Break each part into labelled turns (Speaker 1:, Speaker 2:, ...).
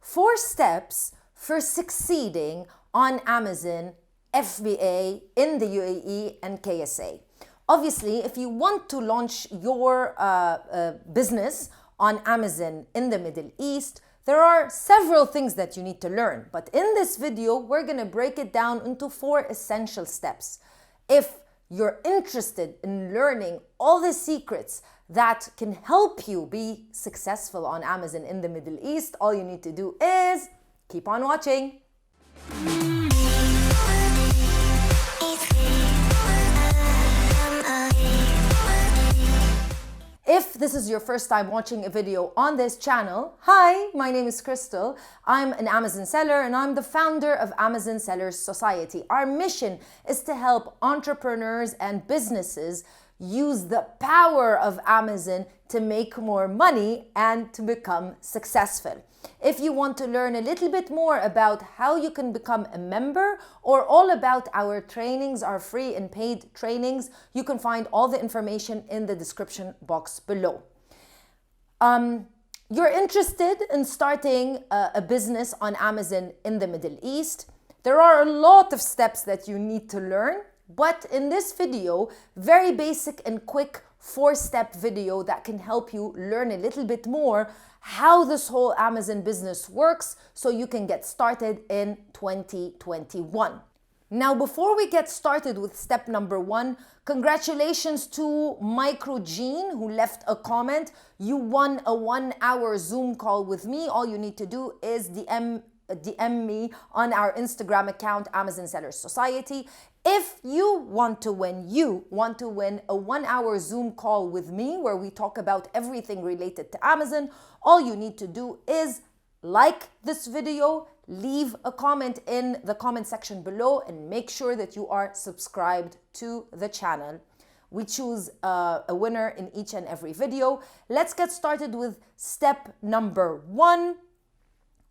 Speaker 1: 4 steps for succeeding on Amazon, FBA in the UAE and KSA. Obviously, if you want to launch your business on Amazon in the Middle East, there are several things that you need to learn. But in this video, we're going to break it down into 4 essential steps. If you're interested in learning all the secrets that can help you be successful on Amazon in the Middle East, all you need to do is keep on watching. If this is your first time watching a video on this channel, hi, my name is Crystal. I'm an Amazon seller and I'm the founder of Amazon Sellers Society. Our mission is to help entrepreneurs and businesses use the power of Amazon to make more money and to become successful. If you want to learn a little bit more about how you can become a member or all about our trainings, our free and paid trainings, you can find all the information in the description box below. You're interested in starting a business on Amazon in the Middle East. There are a lot of steps that you need to learn, but in this video, very basic and quick 4-step video that can help you learn a little bit more how this whole Amazon business works so you can get started in 2021. Now, before we get started with step number 1, congratulations to Micro Jean who left a comment. You won a 1-hour Zoom call with me. All you need to do is DM me on our Instagram account, Amazon Sellers Society. If you want to win a 1-hour Zoom call with me where we talk about everything related to Amazon, all you need to do is like this video, leave a comment in the comment section below, and make sure that you are subscribed to the channel. We choose a winner in each and every video. Let's get started with step number 1.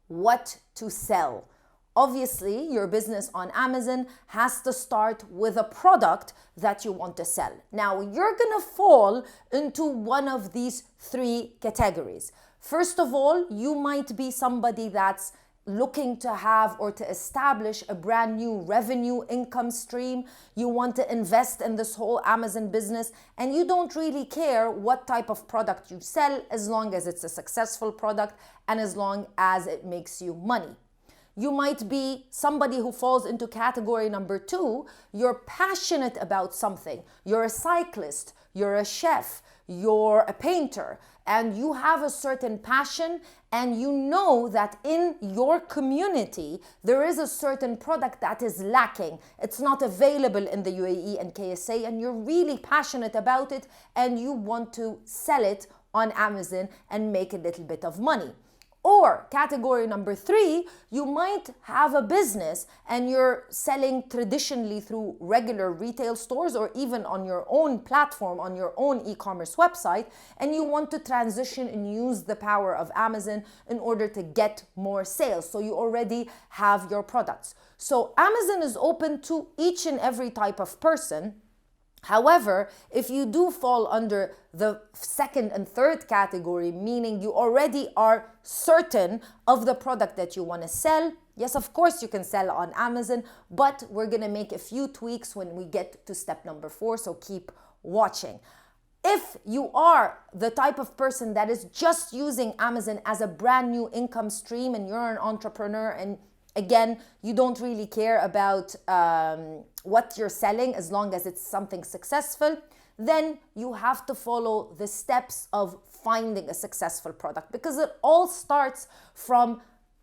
Speaker 1: What to sell. Obviously, your business on Amazon has to start with a product that you want to sell. Now, you're gonna fall into one of these 3 categories. First of all, you might be somebody that's looking to have or to establish a brand new revenue income stream. You want to invest in this whole Amazon business and you don't really care what type of product you sell as long as it's a successful product and as long as it makes you money. You might be somebody who falls into category number 2. You're passionate about something. You're a cyclist, you're a chef, you're a painter, and you have a certain passion and you know that in your community there is a certain product that is lacking. It's not available in the UAE and KSA and you're really passionate about it and you want to sell it on Amazon and make a little bit of money. Or category number 3, you might have a business and you're selling traditionally through regular retail stores or even on your own platform, on your own e-commerce website, and you want to transition and use the power of Amazon in order to get more sales. So you already have your products. So Amazon is open to each and every type of person. However, if you do fall under the 2nd and 3rd category, meaning you already are certain of the product that you want to sell, yes, of course you can sell on Amazon, but we're going to make a few tweaks when we get to step number 4, so keep watching. If you are the type of person that is just using Amazon as a brand new income stream and you're an entrepreneur and again, you don't really care about what you're selling as long as it's something successful, then you have to follow the steps of finding a successful product because it all starts from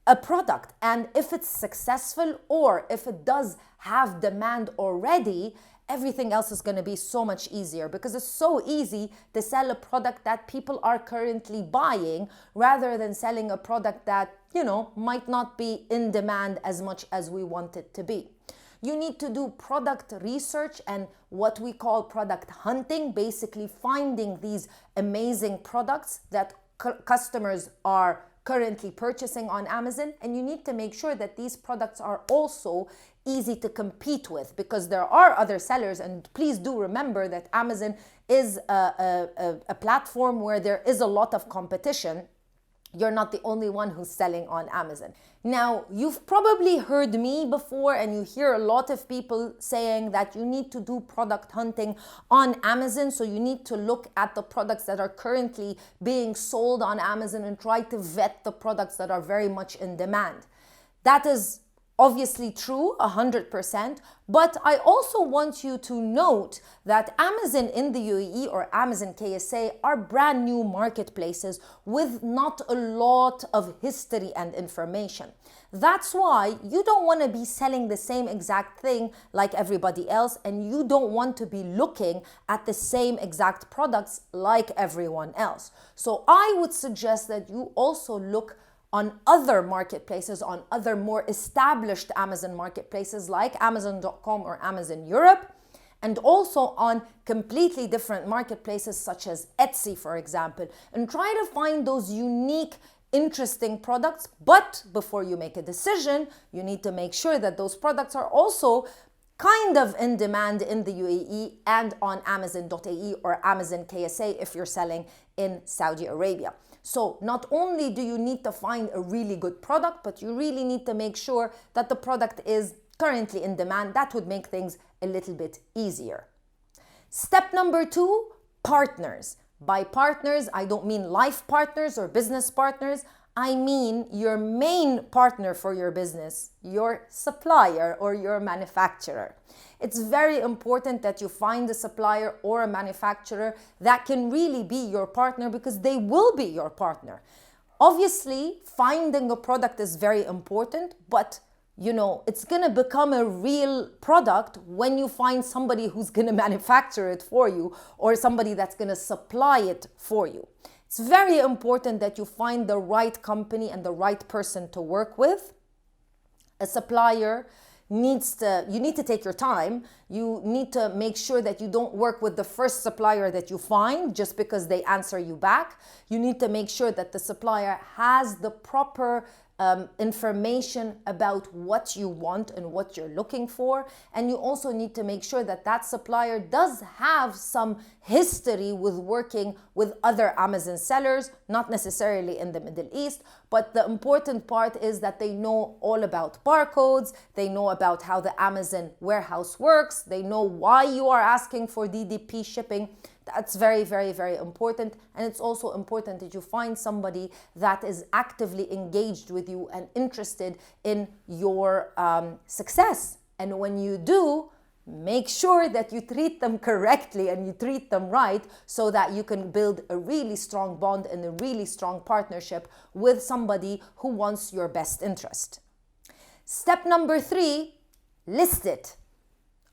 Speaker 1: a product. And if it's successful or if it does have demand already, everything else is going to be so much easier because it's so easy to sell a product that people are currently buying rather than selling a product that, you know, might not be in demand as much as we want it to be. You need to do product research and what we call product hunting, basically finding these amazing products that customers are currently purchasing on Amazon, and you need to make sure that these products are also easy to compete with because there are other sellers. And please do remember that Amazon is a platform where there is a lot of competition. You're not the only one who's selling on Amazon. Now, you've probably heard me before, and you hear a lot of people saying that you need to do product hunting on Amazon. So you need to look at the products that are currently being sold on Amazon and try to vet the products that are very much in demand. That is obviously true, 100%, but I also want you to note that Amazon in the UAE or Amazon KSA are brand new marketplaces with not a lot of history and information. That's why you don't want to be selling the same exact thing like everybody else, and you don't want to be looking at the same exact products like everyone else. So I would suggest that you also look on other marketplaces, on other more established Amazon marketplaces like Amazon.com or Amazon Europe, and also on completely different marketplaces such as Etsy, for example, and try to find those unique, interesting products. But before you make a decision, you need to make sure that those products are also kind of in demand in the UAE and on Amazon.ae or Amazon KSA if you're selling in Saudi Arabia. So not only do you need to find a really good product, but you really need to make sure that the product is currently in demand. That would make things a little bit easier. Step number 2, partners. By partners, I don't mean life partners or business partners. I mean your main partner for your business, your supplier or your manufacturer. It's very important that you find a supplier or a manufacturer that can really be your partner, because they will be your partner. Obviously, finding a product is very important, but it's going to become a real product when you find somebody who's going to manufacture it for you or somebody that's going to supply it for you. It's very important that you find the right company and the right person to work with. A supplier you need to take your time. You need to make sure that you don't work with the first supplier that you find just because they answer you back. You need to make sure that the supplier has the proper information about what you want and what you're looking for. And you also need to make sure that that supplier does have some history with working with other Amazon sellers, not necessarily in the Middle East, but the important part is that they know all about barcodes, they know about how the Amazon warehouse works, they know why you are asking for DDP shipping. That's very, very, very important. And it's also important that you find somebody that is actively engaged with you and interested in your success. And when you do, make sure that you treat them correctly and you treat them right so that you can build a really strong bond and a really strong partnership with somebody who wants your best interest. Step number 3, list it.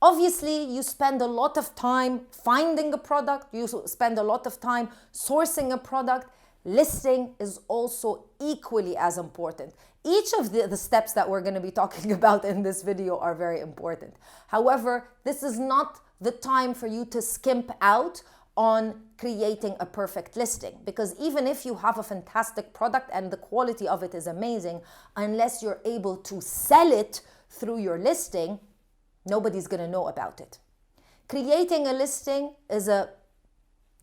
Speaker 1: Obviously, you spend a lot of time finding a product, you spend a lot of time sourcing a product. Listing is also equally as important. Each of the steps that we're going to be talking about in this video are very important. However, this is not the time for you to skimp out on creating a perfect listing, because even if you have a fantastic product and the quality of it is amazing, unless you're able to sell it through your listing, nobody's going to know about it. Creating a listing is a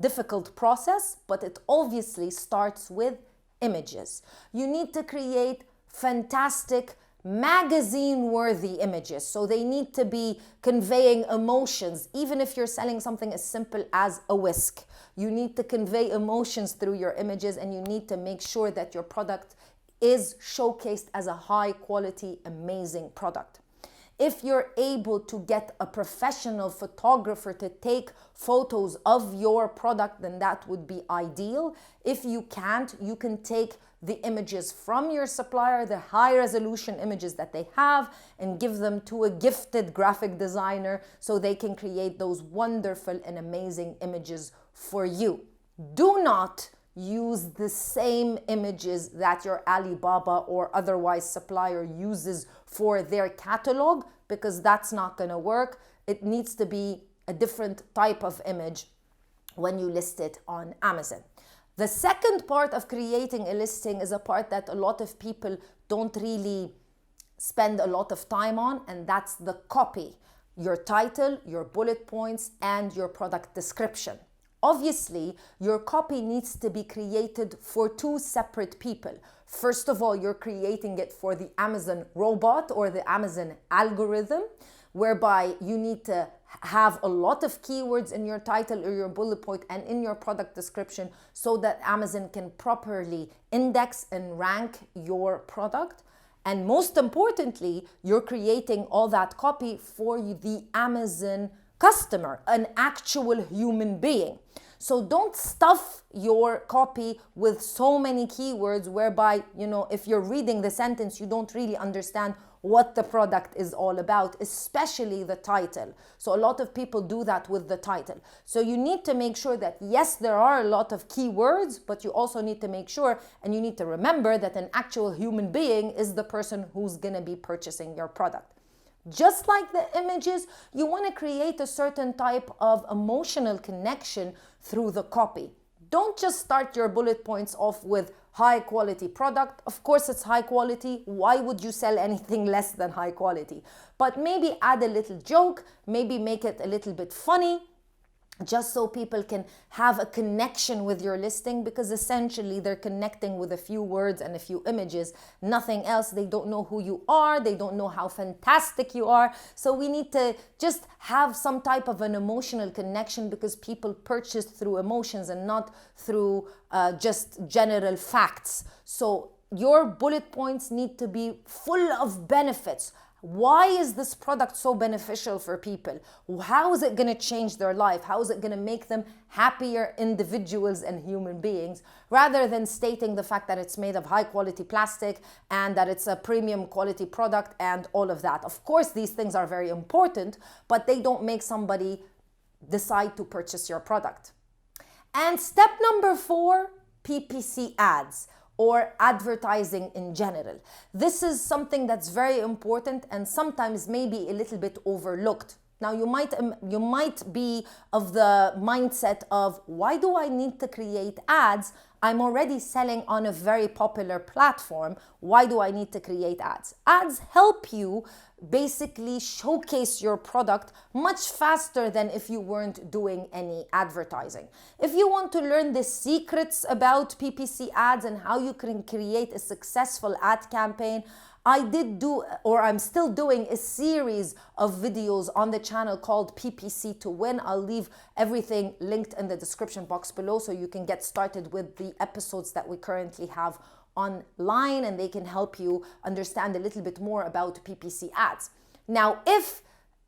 Speaker 1: difficult process, but it obviously starts with images. You need to create fantastic magazine-worthy images. So they need to be conveying emotions. Even if you're selling something as simple as a whisk, you need to convey emotions through your images, and you need to make sure that your product is showcased as a high-quality, amazing product. If you're able to get a professional photographer to take photos of your product, then that would be ideal. If you can't, you can take the images from your supplier, the high resolution images that they have, and give them to a gifted graphic designer so they can create those wonderful and amazing images for you. Do not use the same images that your Alibaba or otherwise supplier uses for their catalog, because that's not going to work. It needs to be a different type of image when you list it on Amazon. The second part of creating a listing is a part that a lot of people don't really spend a lot of time on, and that's the copy. Your title, your bullet points, and your product description. Obviously, your copy needs to be created for two separate people. First of all, you're creating it for the Amazon robot or the Amazon algorithm, whereby you need to have a lot of keywords in your title or your bullet point and in your product description so that Amazon can properly index and rank your product. And most importantly, you're creating all that copy for the Amazon customer, an actual human being. So don't stuff your copy with so many keywords whereby, if you're reading the sentence, you don't really understand what the product is all about, especially the title. So a lot of people do that with the title. So you need to make sure that, yes, there are a lot of keywords, but you also need to make sure and you need to remember that an actual human being is the person who's gonna be purchasing your product. Just like the images, you want to create a certain type of emotional connection through the copy. Don't just start your bullet points off with high quality product. Of course, it's high quality. Why would you sell anything less than high quality? But maybe add a little joke, maybe make it a little bit funny, just so people can have a connection with your listing, because essentially they're connecting with a few words and a few images, nothing else. They don't know who you are, they don't know how fantastic you are. So we need to just have some type of an emotional connection, because people purchase through emotions and not through just general facts. So your bullet points need to be full of benefits. Why is this product so beneficial for people? How is it going to change their life? How is it going to make them happier individuals and human beings? Rather than stating the fact that it's made of high quality plastic and that it's a premium quality product and all of that. Of course, these things are very important, but they don't make somebody decide to purchase your product. And step number 4, PPC ads, or advertising in general. This is something that's very important and sometimes maybe a little bit overlooked. Now you might be of the mindset of, why do I need to create ads? I'm already selling on a very popular platform. Why do I need to create ads? Ads help you basically showcase your product much faster than if you weren't doing any advertising. If you want to learn the secrets about PPC ads and how you can create a successful ad campaign, I did do, or I'm still doing, a series of videos on the channel called PPC to Win. I'll leave everything linked in the description box below so you can get started with the episodes that we currently have online, and they can help you understand a little bit more about PPC ads. Now, if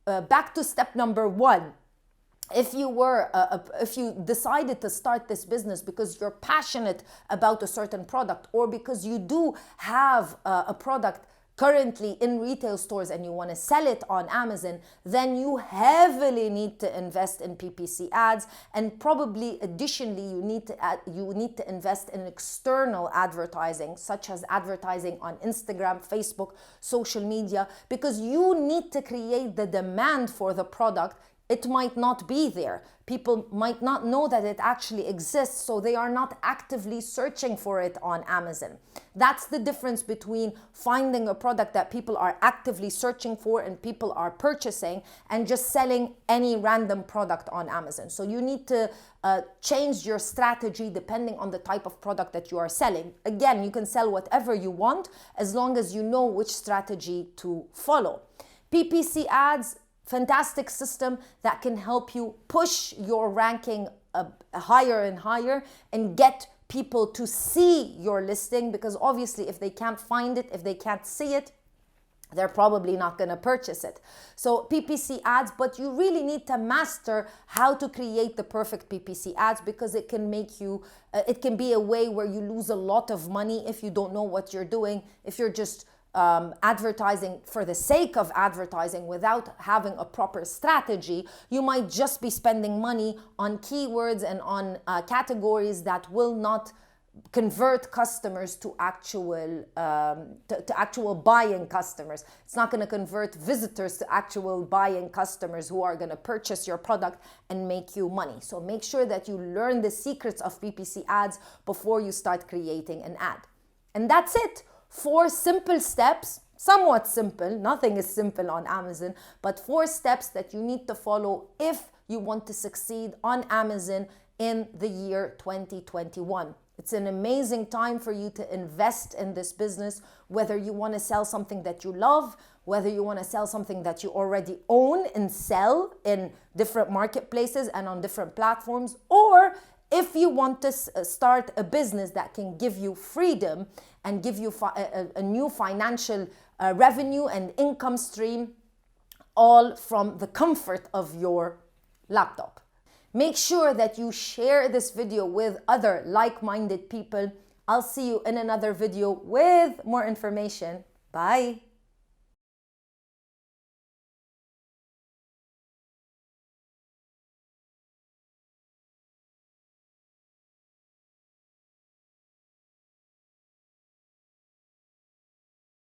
Speaker 1: back to step number 1, if you decided to start this business because you're passionate about a certain product, or because you do have a product currently in retail stores and you want to sell it on Amazon, then you heavily need to invest in PPC ads, and probably additionally you need to invest in external advertising, such as advertising on Instagram, Facebook, social media, because you need to create the demand for the product. It might not be there. People might not know that it actually exists, so they are not actively searching for it on Amazon. That's the difference between finding a product that people are actively searching for and people are purchasing, and just selling any random product on Amazon. So you need to change your strategy depending on the type of product that you are selling. Again, you can sell whatever you want as long as you know which strategy to follow. PPC ads, fantastic system that can help you push your ranking higher and higher and get people to see your listing, because obviously if they can't find it, if they can't see it, they're probably not going to purchase it. So PPC ads, but you really need to master how to create the perfect PPC ads, because it can make you, it can be a way where you lose a lot of money if you don't know what you're doing, if you're just advertising for the sake of advertising without having a proper strategy. You might just be spending money on keywords and on categories that will not convert customers to actual buying customers. It's not going to convert visitors to actual buying customers who are going to purchase your product and make you money. So make sure that you learn the secrets of PPC ads before you start creating an ad. And that's it. 4 simple steps, somewhat simple, nothing is simple on Amazon, but 4 steps that you need to follow if you want to succeed on Amazon in the year 2021. It's an amazing time for you to invest in this business, whether you want to sell something that you love, whether you want to sell something that you already own and sell in different marketplaces and on different platforms, or if you want to start a business that can give you freedom and give you a new financial revenue and income stream, all from the comfort of your laptop. Make sure that you share this video with other like-minded people. I'll see you in another video with more information. Bye.